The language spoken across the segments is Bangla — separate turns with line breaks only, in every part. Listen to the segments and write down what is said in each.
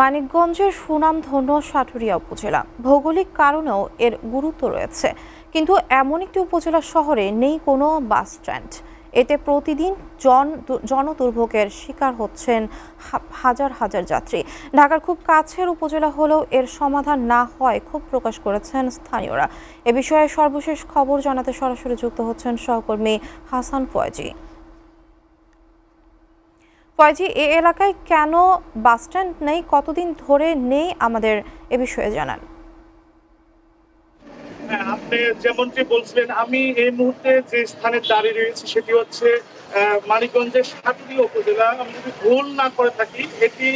মানিকগঞ্জের সুনামধন্য সাটুরিয়া উপজেলা ভৌগোলিক কারণেও এর গুরুত্ব রয়েছে, কিন্তু এমন একটি উপজেলা শহরে নেই কোনো বাস স্ট্যান্ড। এতে প্রতিদিন জনদুর্ভোগের শিকার হচ্ছেন হাজার হাজার যাত্রী। ঢাকার খুব কাছের উপজেলা হলেও এর সমাধান না হয় ক্ষোভ প্রকাশ করেছেন স্থানীয়রা। এ বিষয়ে সর্বশেষ খবর জানাতে সরাসরি যুক্ত হচ্ছেন সহকর্মী হাসান ফয়েজি। ফয়েজি, এ এলাকায় কেন বাস স্ট্যান্ড নেই, কতদিন ধরে নেই, আমাদের এ বিষয়ে জানান।
আপনি যেমনটি বলছিলেন, আমি এই মুহূর্তে যে স্থানে দাঁড়িয়ে রয়েছি সেটি হচ্ছে মানিকগঞ্জের সাটুরিয়া উপজেলা। আমি যদি ভুল না করে থাকি, এটি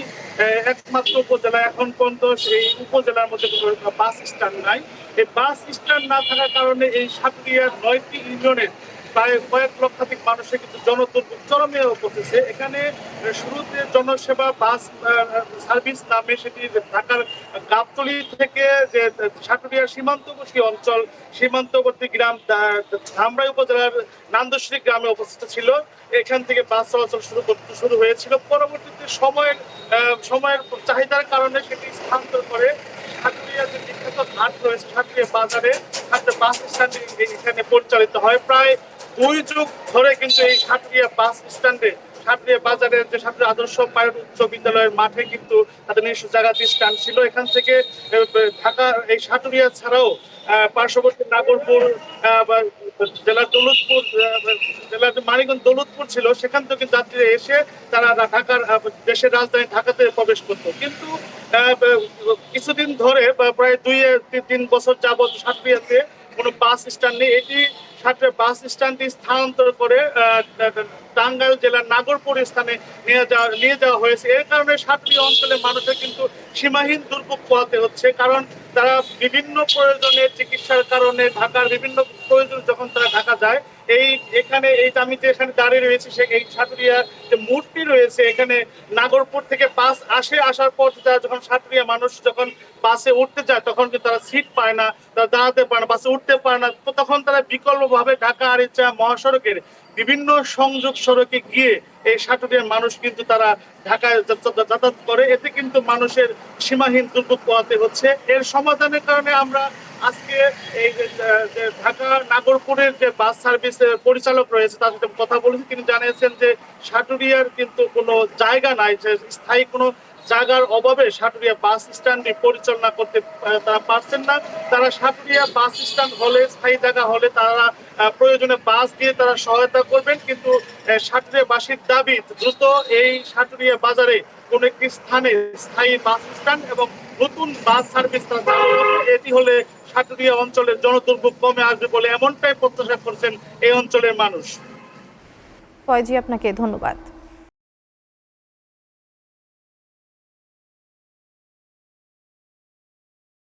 একমাত্র উপজেলা এখন পর্যন্ত সেই উপজেলার মধ্যে কোনো বাস স্ট্যান্ড নাই। এই বাস স্ট্যান্ড না থাকার কারণে এই সাটুরিয়ার 9টি ইউনিয়নের প্রায় কয়েক লক্ষাধিক মানুষের কিন্তু জনদুর্ভোগ চরমে পৌঁছেছে। এখানে শুরুতে জনসেবা বাস সার্ভিস নামে সেটি ঢাকার গাবতলী থেকে যে সাটুরিয়ার সীমান্তবর্তী অঞ্চল, সীমান্তবর্তী গ্রাম ধামরাই উপজেলার নান্দশ্রী গ্রামে অবস্থিত ছিল। এখান থেকে বাস চলাচল শুরু হয়েছিল। পরবর্তীতে সময়ের চাহিদার কারণে সেটি স্থানান্তর করে সাটুরিয়া যে বিখ্যাত ঘাট রয়েছে সাটুরিয়া বাজারে বাস স্ট্যান্ড এখানে পরিচালিত হয়। প্রায় 2 যুগ ধরে কিন্তু এই সাটুরিয়া বাস স্ট্যান্ডে সাটুরিয়া বাজারের যে সাটুরিয়া আদর্শ পাইলট উচ্চ বিদ্যালয়ের মাঠে কিন্তু তাদের নিজস্ব জায়গাতে স্ট্যান্ড ছিল। এখান থেকে ঢাকার এই সাটুরিয়া ছাড়াও পার্শ্ববর্তী নাগরপুর, জেলার দৌলতপুর, জেলার মানিকগঞ্জ দৌলতপুর ছিল, সেখান থেকে যাত্রীরা এসে তারা ঢাকার দেশের রাজধানী ঢাকাতে প্রবেশ করতো। কিন্তু কিছুদিন ধরে প্রায় 2-3 বছর যাবৎ সাটুরিয়াতে কোনো বাস স্ট্যান্ড নেই। এটি সাটুরিয়া বাস স্ট্যান্ডটি স্থানান্তর করে টাঙ্গাইল জেলার নাগরপুর স্থানে নিয়ে যাওয়া হয়েছে। এর কারণে সাটুরিয়া অঞ্চলের মানুষের কিন্তু সীমাহীন দুর্ভোগ পোহাতে হচ্ছে, কারণ তারা বিভিন্ন প্রয়োজনে, চিকিৎসার কারণে, ঢাকার বিভিন্ন প্রয়োজন যখন তারা ঢাকা যায়, এখানে আমি যে এখানে দাঁড়িয়ে রয়েছি এই সাটুরিয়ার যে মূর্তি রয়েছে, এখানে নাগরপুর থেকে বাস আসার পর তারা যখন সাটুরিয়া মানুষ যখন বাসে উঠতে যায় তখন কিন্তু তারা সিট পায় না, তারা দাঁড়াতে পারে না, বাসে উঠতে পারে না। তো তখন তারা বিকল্পভাবে ঢাকা আরিচা মহাসড়কের বিভিন্ন সংযোগ সড়কে গিয়ে এই সাটুরিয়ার মানুষ কিন্তু তারা ঢাকায় যাতায়াত করে। এতে কিন্তু মানুষের সীমাহীন দুর্ভোগ পোহাতে হচ্ছে। এর সমাধানের কারণে আমরা আজকে এই ঢাকা নাগরপুরের যে বাস সার্ভিস পরিচালক রয়েছে তার সাথে কথা বলেছি। তিনি জানিয়েছেন যে সাটুরিয়ার কিন্তু কোনো জায়গা নাই, যে স্থায়ী কোনো জায়গার অভাবে সাটুরিয়া বাস স্ট্যান্ড পরিচালনা করতে তারা পারছেন না। তারা সাটুরিয়া বাস স্ট্যান্ড হলে, স্থায়ী জায়গা হলে তারা প্রয়োজনে বাস দিয়ে তারা সহায়তা করবেন, কিন্তু সাটুরিয়াবাসীর দাবি দ্রুত এই সাটুরিয়া বাজারে কোনো একটি স্থানে স্থায়ী বাস স্ট্যান্ড এবং নতুন বাস সার্ভিস তারা চালু করবে। এটি হলে সাটুরিয়া অঞ্চলের জনদুর্ভোগ কমে আসবে বলে এমনটাই প্রত্যাশা করছেন এই অঞ্চলের মানুষ।
ফয়েজি, আপনাকে ধন্যবাদ।